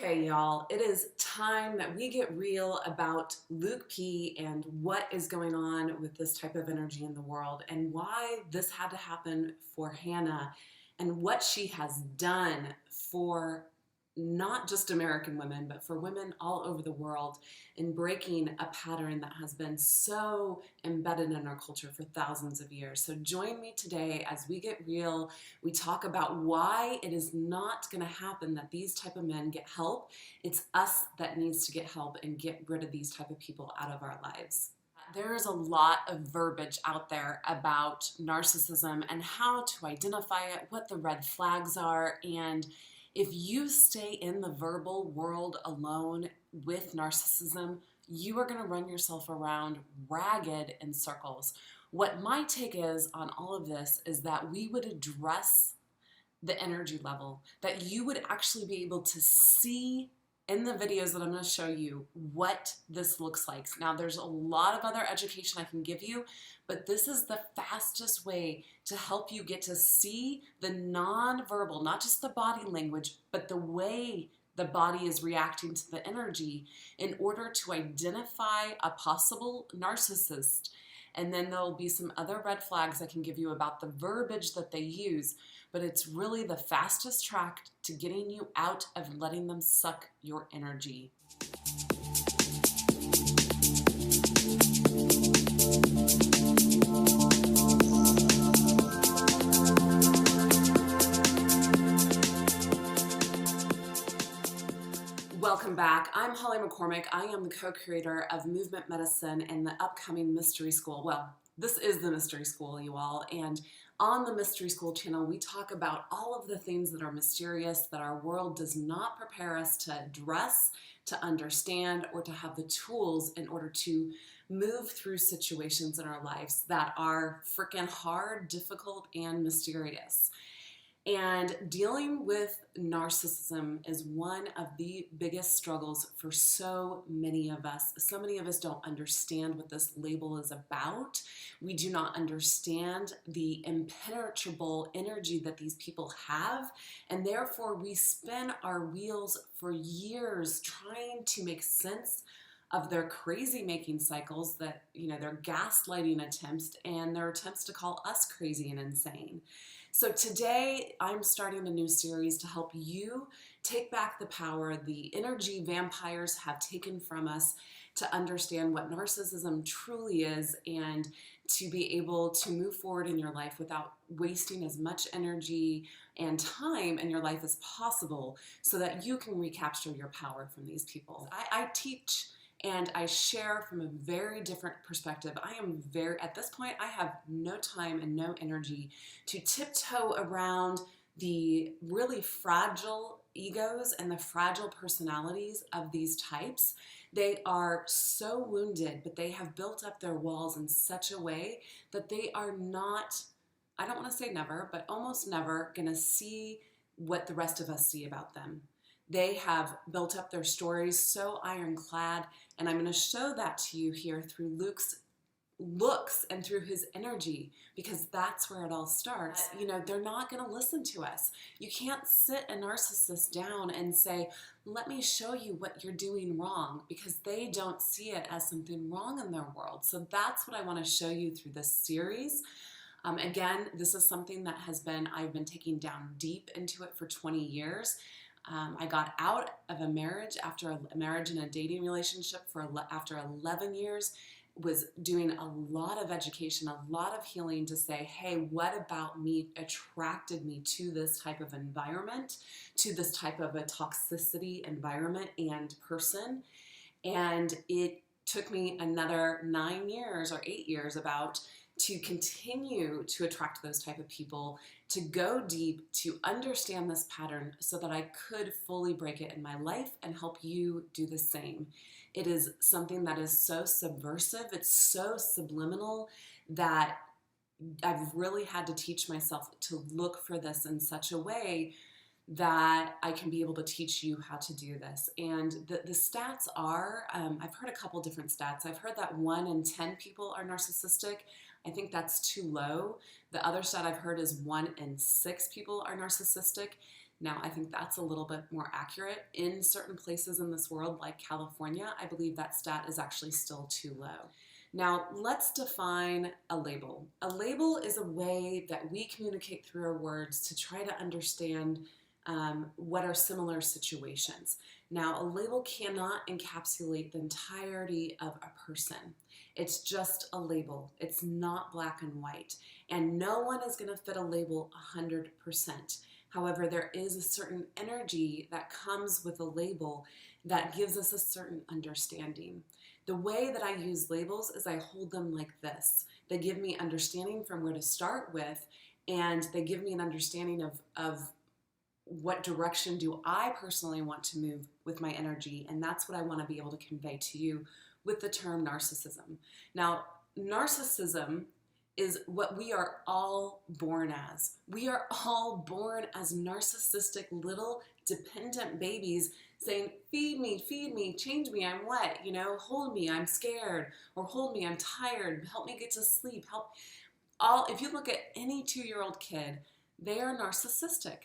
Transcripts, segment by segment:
Okay, y'all, it is time that we get real about Luke P and what is going on with this type of energy in the world and why this had to happen for Hannah and what she has done for not just American women, but for women all over the world in breaking a pattern that has been so embedded in our culture for thousands of years. So join me today as we get real. We talk about why it is not going to happen that these type of men get help. It's us that needs to get help and get rid of these type of people out of our lives. There is a lot of verbiage out there about narcissism and how to identify it, what the red flags are, and if you stay in the verbal world alone with narcissism, you are going to run yourself around ragged in circles. What my take is on all of this is that we would address the energy level, that you would actually be able to see in the videos that I'm going to show you what this looks like. Now, there's a lot of other education I can give you, but this is the fastest way to help you get to see the non-verbal, not just the body language, but the way the body is reacting to the energy in order to identify a possible narcissist. And then there'll be some other red flags I can give you about the verbiage that they use, but it's really the fastest track to getting you out of letting them suck your energy. Welcome back. I'm Holly McCormick. I am the co-creator of Movement Medicine and the upcoming Mystery School. Well, this is the Mystery School, you all, and on the Mystery School channel, we talk about all of the things that are mysterious that our world does not prepare us to address, to understand, or to have the tools in order to move through situations in our lives that are freaking hard, difficult, and mysterious. And dealing with narcissism is one of the biggest struggles for so many of us. So many of us don't understand what this label is about. We do not understand the impenetrable energy that these people have, and therefore we spin our wheels for years trying to make sense of their crazy making cycles, that, you know, their gaslighting attempts and their attempts to call us crazy and insane. So today I'm starting a new series to help you take back the power the energy vampires have taken from us, to understand what narcissism truly is and to be able to move forward in your life without wasting as much energy and time in your life as possible, so that you can recapture your power from these people. I teach and I share from a very different perspective. At this point, I have no time and no energy to tiptoe around the really fragile egos and the fragile personalities of these types. They are so wounded, but they have built up their walls in such a way that they are not, I don't want to say never, but almost never going to see what the rest of us see about them. They have built up their stories so ironclad, and I'm going to show that to you here through Luke's looks and through his energy, because that's where it all starts. You know, they're not going to listen to us. You can't sit a narcissist down and say, let me show you what you're doing wrong, because they don't see it as something wrong in their world. So that's what I want to show you through this series. Again, this is something that I've been taking down deep into it for 20 years. I got out of a marriage after a marriage and a dating relationship after 11 years, was doing a lot of education, a lot of healing to say, hey, what about me attracted me to this type of environment, to this type of a toxicity environment and person? And it took me another 9 years or 8 years about to continue to attract those type of people, to go deep, to understand this pattern so that I could fully break it in my life and help you do the same. It is something that is so subversive, it's so subliminal, that I've really had to teach myself to look for this in such a way that I can be able to teach you how to do this. And the stats are, I've heard a couple different stats. I've heard that 1 in 10 people are narcissistic. I think that's too low. The other stat I've heard is 1 in 6 people are narcissistic. Now, I think that's a little bit more accurate. In certain places in this world, like California, I believe that stat is actually still too low. Now, let's define a label. A label is a way that we communicate through our words to try to understand what are similar situations. Now, a label cannot encapsulate the entirety of a person. It's just a label. It's not black and white. And no one is going to fit a label 100%. However, there is a certain energy that comes with a label that gives us a certain understanding. The way that I use labels is I hold them like this. They give me understanding from where to start with, and they give me an understanding of what direction do I personally want to move with my energy, and that's what I want to be able to convey to you with the term narcissism. Now, narcissism is what we are all born as. We are all born as narcissistic little dependent babies saying, feed me, change me, I'm wet, hold me, I'm scared, or hold me, I'm tired, help me get to sleep, if you look at any 2-year-old kid, they are narcissistic.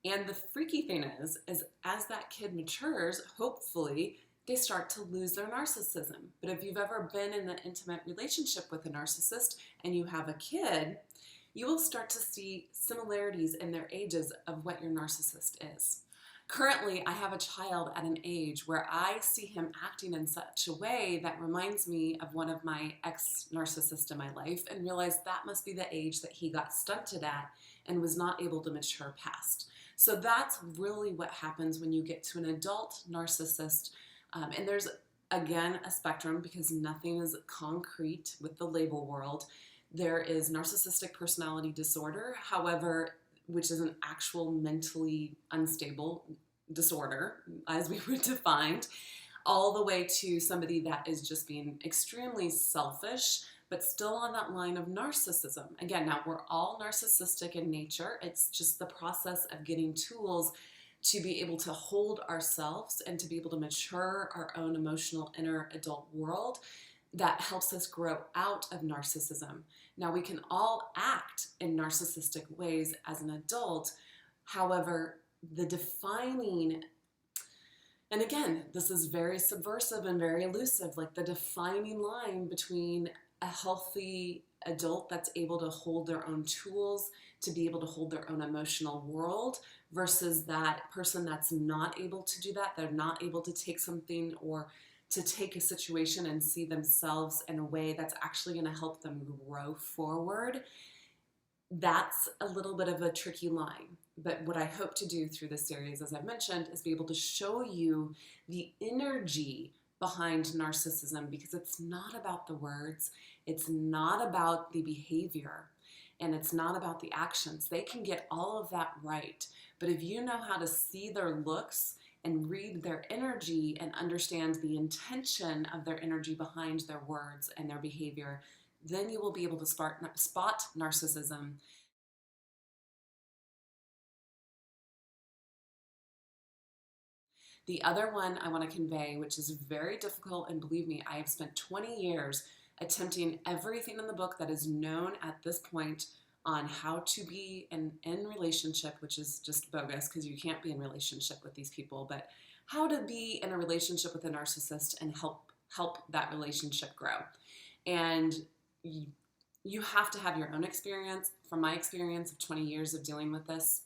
And the freaky thing is as that kid matures, hopefully, they start to lose their narcissism. But if you've ever been in an intimate relationship with a narcissist and you have a kid, you will start to see similarities in their ages of what your narcissist is. Currently, I have a child at an age where I see him acting in such a way that reminds me of one of my ex-narcissists in my life, and realize that must be the age that he got stunted at and was not able to mature past. So that's really what happens when you get to an adult narcissist. And there's, again, a spectrum because nothing is concrete with the label world. There is narcissistic personality disorder, however, which is an actual mentally unstable disorder, as we would define, all the way to somebody that is just being extremely selfish, but still on that line of narcissism. Again, now we're all narcissistic in nature. It's just the process of getting tools to be able to hold ourselves and to be able to mature our own emotional inner adult world that helps us grow out of narcissism. Now, we can all act in narcissistic ways as an adult. However, the defining, and again, this is very subversive and very elusive, like the defining line between a healthy adult that's able to hold their own tools, to be able to hold their own emotional world, versus that person that's not able to do that. They're not able to take something or to take a situation and see themselves in a way that's actually going to help them grow forward. That's a little bit of a tricky line. But what I hope to do through this series, as I mentioned, is be able to show you the energy behind narcissism, because it's not about the words, it's not about the behavior, and it's not about the actions. They can get all of that right. But if you know how to see their looks and read their energy and understand the intention of their energy behind their words and their behavior, then you will be able to spot narcissism. The other one I want to convey, which is very difficult, and believe me, I have spent 20 years attempting everything in the book that is known at this point on how to be in relationship, which is just bogus because you can't be in relationship with these people, but how to be in a relationship with a narcissist and help that relationship grow. And you have to have your own experience. From my experience of 20 years of dealing with this,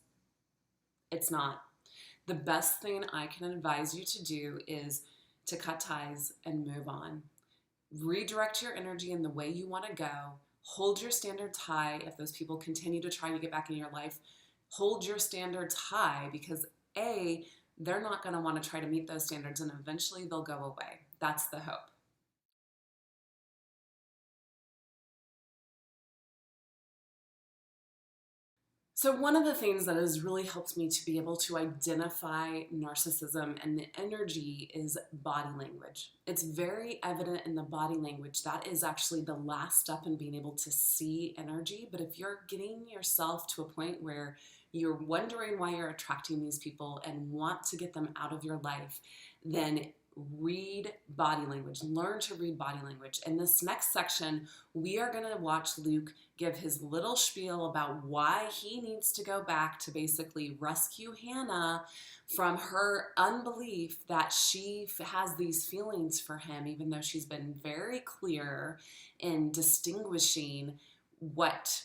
it's not. The best thing I can advise you to do is to cut ties and move on. Redirect your energy in the way you want to go. Hold your standards high. If those people continue to try to get back in your life, hold your standards high, because A, they're not going to want to try to meet those standards, and eventually they'll go away. That's the hope. So one of the things that has really helped me to be able to identify narcissism and the energy is body language. It's very evident in the body language. That is actually the last step in being able to see energy. But if you're getting yourself to a point where you're wondering why you're attracting these people and want to get them out of your life, then read body language, learn to read body language. In this next section, we are going to watch Luke give his little spiel about why he needs to go back to basically rescue Hannah from her unbelief that she has these feelings for him, even though she's been very clear in distinguishing what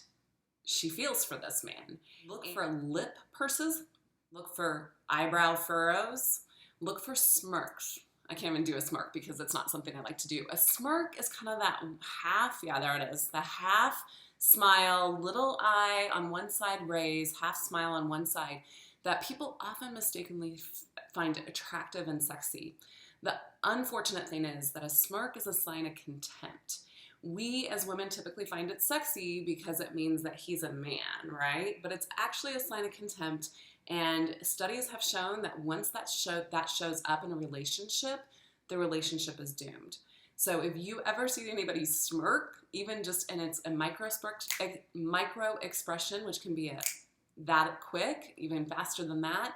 she feels for this man. Look for lip purses, look for eyebrow furrows, look for smirks. I can't even do a smirk because it's not something I like to do. A smirk is kind of that half, yeah, there it is, the half smile, little eye on one side raised, half smile on one side, that people often mistakenly find attractive and sexy. The unfortunate thing is that a smirk is a sign of contempt. We as women typically find it sexy because it means that he's a man, right? But it's actually a sign of contempt. And studies have shown that once that shows up in a relationship, the relationship is doomed. So if you ever see anybody smirk, even just and it's a micro expression, which can be that quick, even faster than that,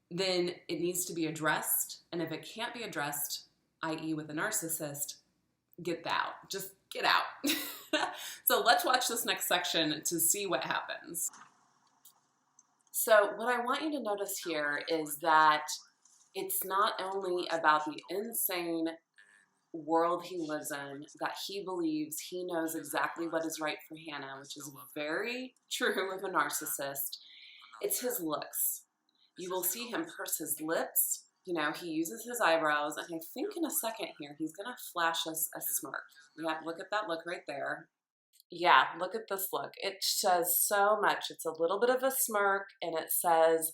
then it needs to be addressed. And if it can't be addressed, i.e. with a narcissist, get out. Just get out. So let's watch this next section to see what happens. So what I want you to notice here is that it's not only about the insane world he lives in, that he believes he knows exactly what is right for Hannah, which is very true of a narcissist. It's his looks. You will see him purse his lips. You know, he uses his eyebrows, and I think in a second here, he's going to flash us a smirk. Yeah, look at that look right there. Yeah, look at this look. It says so much. It's a little bit of a smirk, and it says,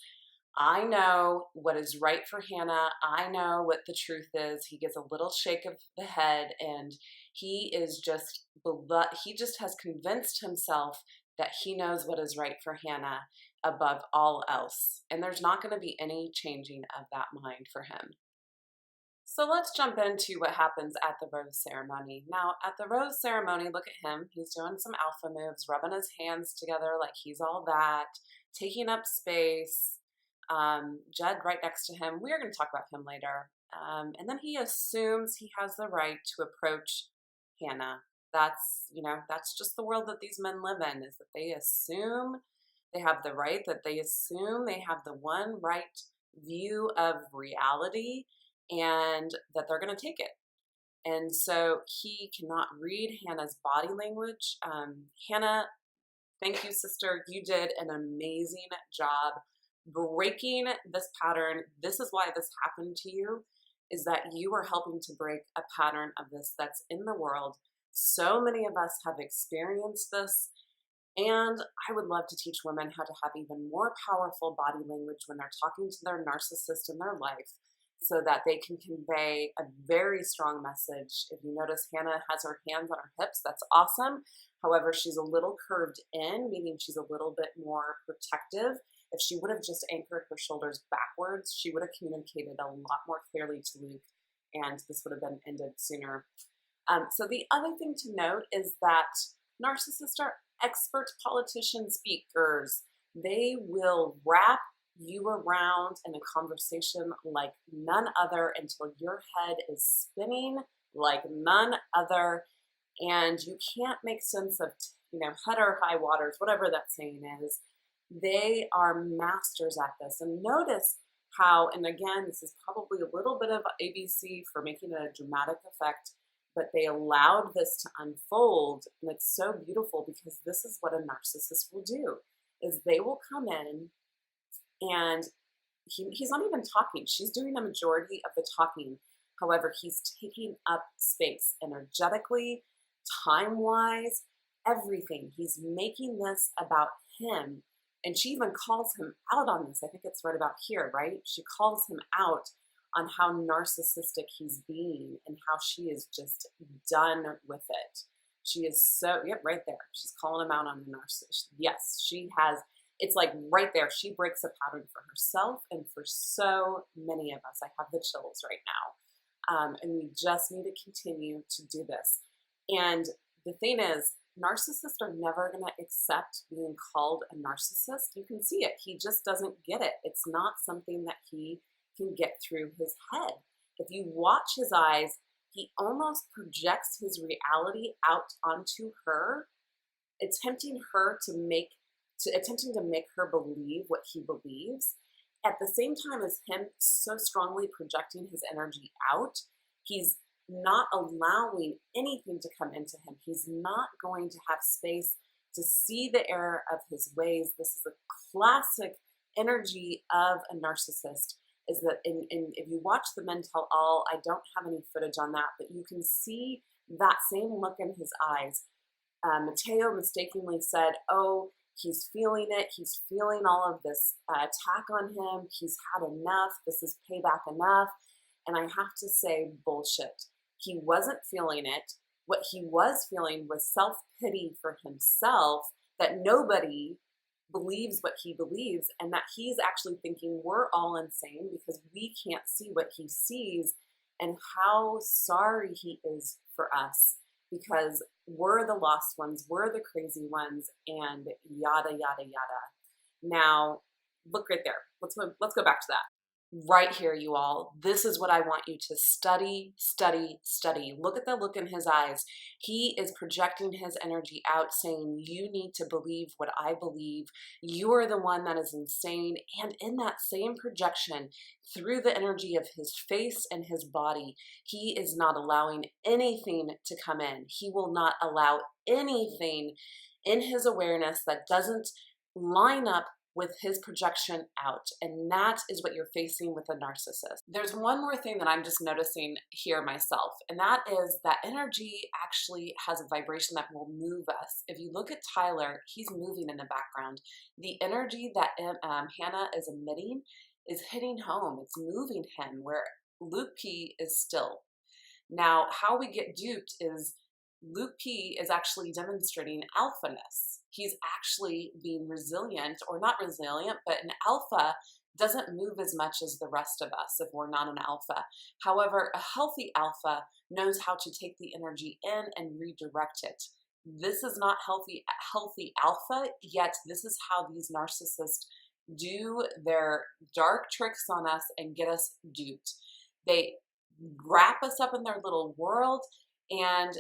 I know what is right for Hannah. I know what the truth is. He gives a little shake of the head, and he just has convinced himself that he knows what is right for Hannah above all else. And there's not going to be any changing of that mind for him. So let's jump into what happens at the rose ceremony. Now, at the rose ceremony, look at him. He's doing some alpha moves, rubbing his hands together like he's all that, taking up space. Jed right next to him. We're going to talk about him later. And then he assumes he has the right to approach Hannah. That's just the world that these men live in, is that they assume they have the right, that they assume they have the one right view of reality, and that they're going to take it. And so he cannot read Hannah's body language. Hannah, thank you, sister. You did an amazing job breaking this pattern. This is why this happened to you, is that you are helping to break a pattern of this that's in the world. So many of us have experienced this, and I would love to teach women how to have even more powerful body language when they're talking to their narcissist in their life, so that they can convey a very strong message. If you notice, Hannah has her hands on her hips. That's awesome. However, she's a little curved in, meaning she's a little bit more protective. If she would have just anchored her shoulders backwards, she would have communicated a lot more clearly to Luke, and this would have been ended sooner. So the other thing to note is that narcissists are expert politician speakers. They will wrap you around in a conversation like none other until your head is spinning like none other, and you can't make sense of, head or high waters, whatever that saying is. They are masters at this. And notice how, and again, this is probably a little bit of ABC for making it a dramatic effect, but they allowed this to unfold, and it's so beautiful because this is what a narcissist will do, is they will come in and he's not even talking. She's doing a majority of the talking. However, he's taking up space energetically, time-wise, everything. He's making this about him. And she even calls him out on this. I think it's right about here, right? She calls him out on how narcissistic he's being and how she is just done with it. She is so, yep, right there. She's calling him out on the narcissist. Yes, she has. It's like right there. She breaks a pattern for herself and for so many of us. I have the chills right now. And we just need to continue to do this. And the thing is, narcissists are never going to accept being called a narcissist. You can see it. He just doesn't get it. It's not something that he can get through his head. If you watch his eyes, he almost projects his reality out onto her, attempting to make her believe what he believes. At the same time as him so strongly projecting his energy out, he's not allowing anything to come into him. He's not going to have space to see the error of his ways. This is a classic energy of a narcissist. Is that if you watch the Men Tell All, I don't have any footage on that, but you can see that same look in his eyes. Mateo mistakenly said, oh, he's feeling it. He's feeling all of this attack on him. He's had enough. This is payback enough. And I have to say, bullshit. He wasn't feeling it. What he was feeling was self-pity for himself, that nobody believes what he believes, and that he's actually thinking we're all insane because we can't see what he sees, and how sorry he is for us because we're the lost ones, we're the crazy ones, and yada, yada, yada. Now, look right there. Let's go back to that. Right here, you all. This is what I want you to study, study, study. Look at the look in his eyes. He is projecting his energy out, saying, you need to believe what I believe. You are the one that is insane. And in that same projection, through the energy of his face and his body, he is not allowing anything to come in. He will not allow anything in his awareness that doesn't line up with his projection out. And that is what you're facing with a narcissist. There's one more thing that I'm just noticing here myself, and that is that energy actually has a vibration that will move us. If you look at Tyler, he's moving in the background. The energy that Hannah is emitting is hitting home. It's moving him, where Luke P is still. Now, how we get duped is Luke P is actually demonstrating alphaness. He's actually being resilient, or not resilient, but an alpha doesn't move as much as the rest of us if we're not an alpha. However, a healthy alpha knows how to take the energy in and redirect it. This is not healthy alpha, yet this is how these narcissists do their dark tricks on us and get us duped. They wrap us up in their little world and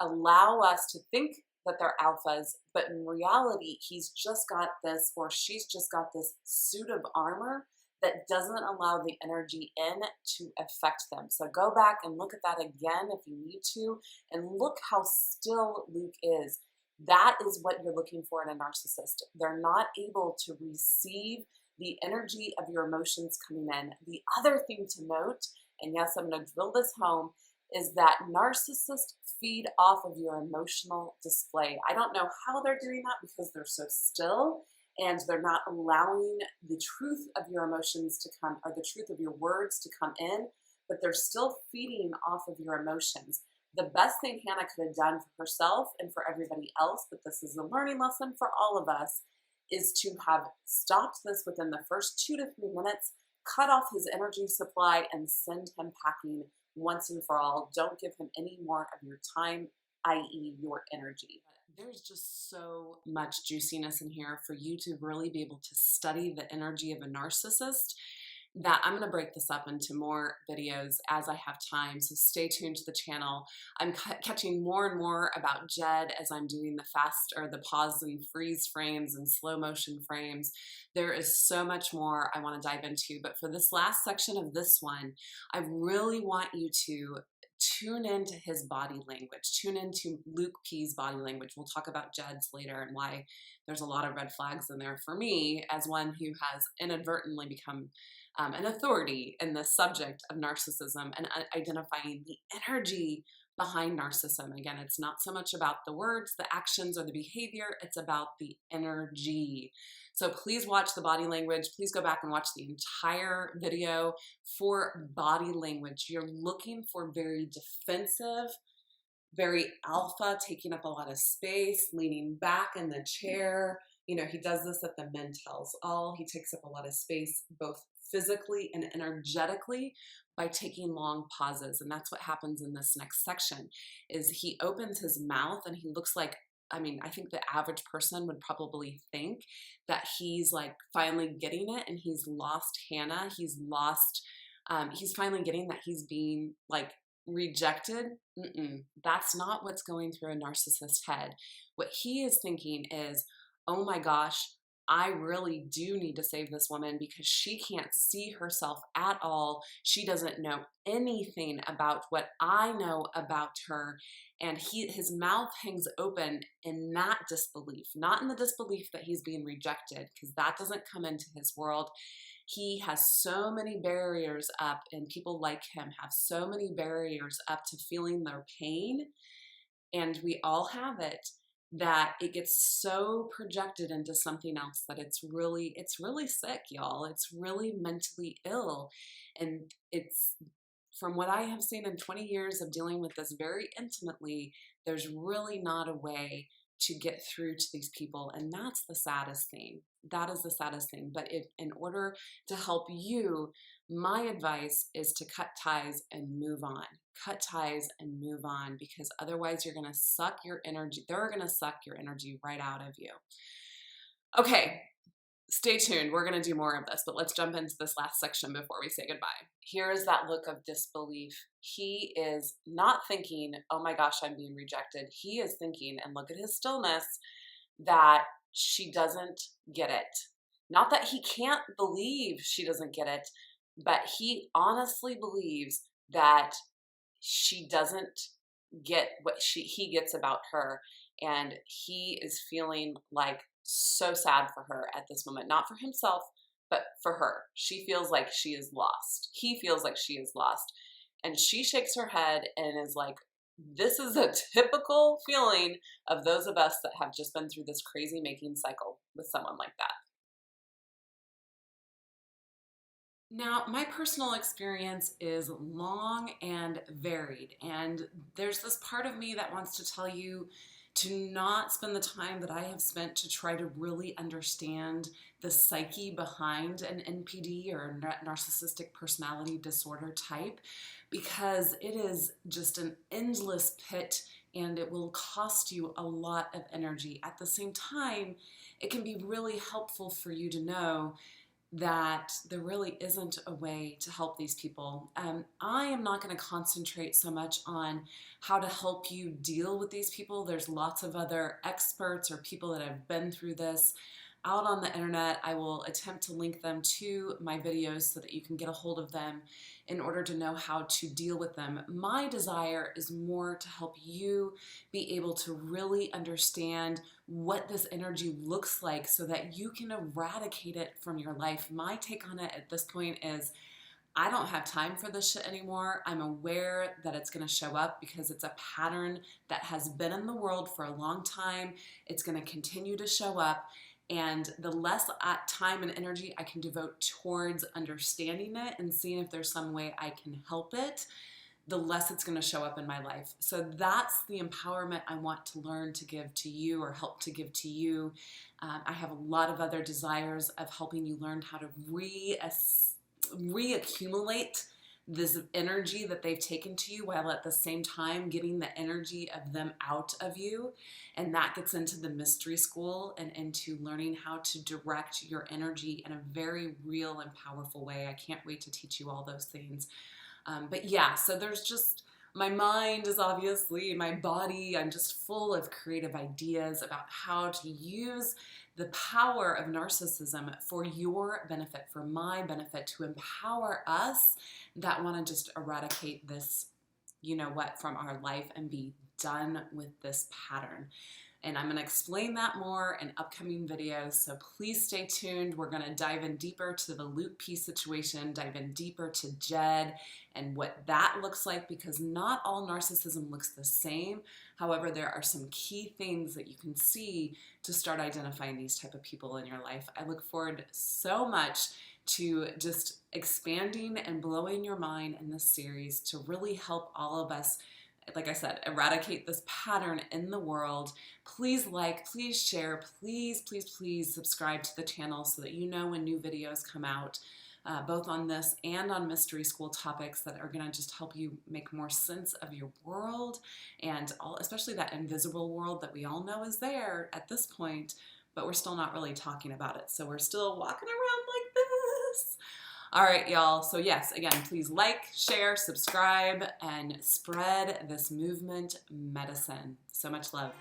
allow us to think that they're alphas, but in reality, he's just got this, or she's just got this suit of armor that doesn't allow the energy in to affect them. So go back and look at that again if you need to, and look how still Luke is. That is what you're looking for in a narcissist. They're not able to receive the energy of your emotions coming in. The other thing to note, and yes, I'm going to drill this home, is that narcissists feed off of your emotional display. I don't know how they're doing that because they're so still and they're not allowing the truth of your emotions to come, or the truth of your words to come in, but they're still feeding off of your emotions. The best thing Hannah could have done for herself and for everybody else, but this is a learning lesson for all of us, is to have stopped this within the first 2 to 3 minutes, cut off his energy supply, and send him packing once and for all. Don't give him any more of your time, i.e. your energy. There's just so much juiciness in here for you to really be able to study the energy of a narcissist, that I'm going to break this up into more videos as I have time, so stay tuned to the channel. I'm catching more and more about Jed as I'm doing the fast, or the pause and freeze frames and slow motion frames. There is so much more I want to dive into, but for this last section of this one, I really want you to tune into his body language, tune into Luke P's body language. We'll talk about Jed's later and why there's a lot of red flags in there for me as one who has inadvertently become an authority in the subject of narcissism and identifying the energy behind narcissism. Again, it's not so much about the words, the actions, or the behavior, it's about the energy. So please watch the body language. Please go back and watch the entire video for body language. You're looking for very defensive, very alpha, taking up a lot of space, leaning back in the chair. You know, he does this at the Men Tells All. He takes up a lot of space, both physically and energetically, by taking long pauses. And that's what happens in this next section, is he opens his mouth and he looks like, I mean, I think the average person would probably think that he's like finally getting it, and he's lost Hannah. He's lost He's finally getting that he's being like rejected. That's not what's going through a narcissist's head. What he is thinking is, oh my gosh, I really do need to save this woman because she can't see herself at all. She doesn't know anything about what I know about her. And his mouth hangs open in that disbelief, not in the disbelief that he's being rejected, because that doesn't come into his world. He has so many barriers up, and people like him have so many barriers up to feeling their pain, and we all have it, that it gets so projected into something else that it's really sick, y'all. It's really mentally ill. And it's, from what I have seen in 20 years of dealing with this very intimately, there's really not a way to get through to these people. And that's the saddest thing. That is the saddest thing. But in order to help you, my advice is to cut ties and move on. Cut ties and move on, because otherwise you're going to suck your energy. They're going to suck your energy right out of you. Okay, stay tuned. We're going to do more of this, but let's jump into this last section before we say goodbye. Here is that look of disbelief. He is not thinking, oh my gosh, I'm being rejected. He is thinking, and look at his stillness, that she doesn't get it. Not that he can't believe she doesn't get it, but he honestly believes that she doesn't get what he gets about her. And he is feeling like so sad for her at this moment, not for himself, but for her. She feels like she is lost. He feels like she is lost. And she shakes her head and is like, this is a typical feeling of those of us that have just been through this crazy making cycle with someone like that. Now, my personal experience is long and varied, and there's this part of me that wants to tell you to not spend the time that I have spent to try to really understand the psyche behind an NPD or narcissistic personality disorder type, because it is just an endless pit and it will cost you a lot of energy. At the same time, it can be really helpful for you to know that there really isn't a way to help these people. I am not going to concentrate so much on how to help you deal with these people. There's lots of other experts or people that have been through this out on the internet. I will attempt to link them to my videos so that you can get a hold of them in order to know how to deal with them. My desire is more to help you be able to really understand what this energy looks like so that you can eradicate it from your life. My take on it at this point is, I don't have time for this shit anymore. I'm aware that it's going to show up because it's a pattern that has been in the world for a long time. It's going to continue to show up. And the less time and energy I can devote towards understanding it and seeing if there's some way I can help it, the less it's going to show up in my life. So that's the empowerment I want to learn to give to you, or help to give to you. I have a lot of other desires of helping you learn how to reaccumulate this energy that they've taken to you, while at the same time getting the energy of them out of you. And that gets into the mystery school and into learning how to direct your energy in a very real and powerful way. I can't wait to teach you all those things. But yeah, so there's just, my mind is obviously, my body, I'm just full of creative ideas about how to use the power of narcissism for your benefit, for my benefit, to empower us that want to just eradicate this, you know what, from our life and be done with this pattern. And I'm going to explain that more in upcoming videos, so please stay tuned. We're going to dive in deeper to the Luke P situation, dive in deeper to Jed and what that looks like, because not all narcissism looks the same. However, there are some key things that you can see to start identifying these type of people in your life. I look forward so much to just expanding and blowing your mind in this series to really help all of us, like I said, eradicate this pattern in the world. Please like, please share, please, please, please subscribe to the channel so that you know when new videos come out, both on this and on mystery school topics that are going to just help you make more sense of your world, and especially that invisible world that we all know is there at this point, but we're still not really talking about it. So we're still walking around like this. All right, y'all. So yes, again, please like, share, subscribe, and spread this movement medicine. So much love.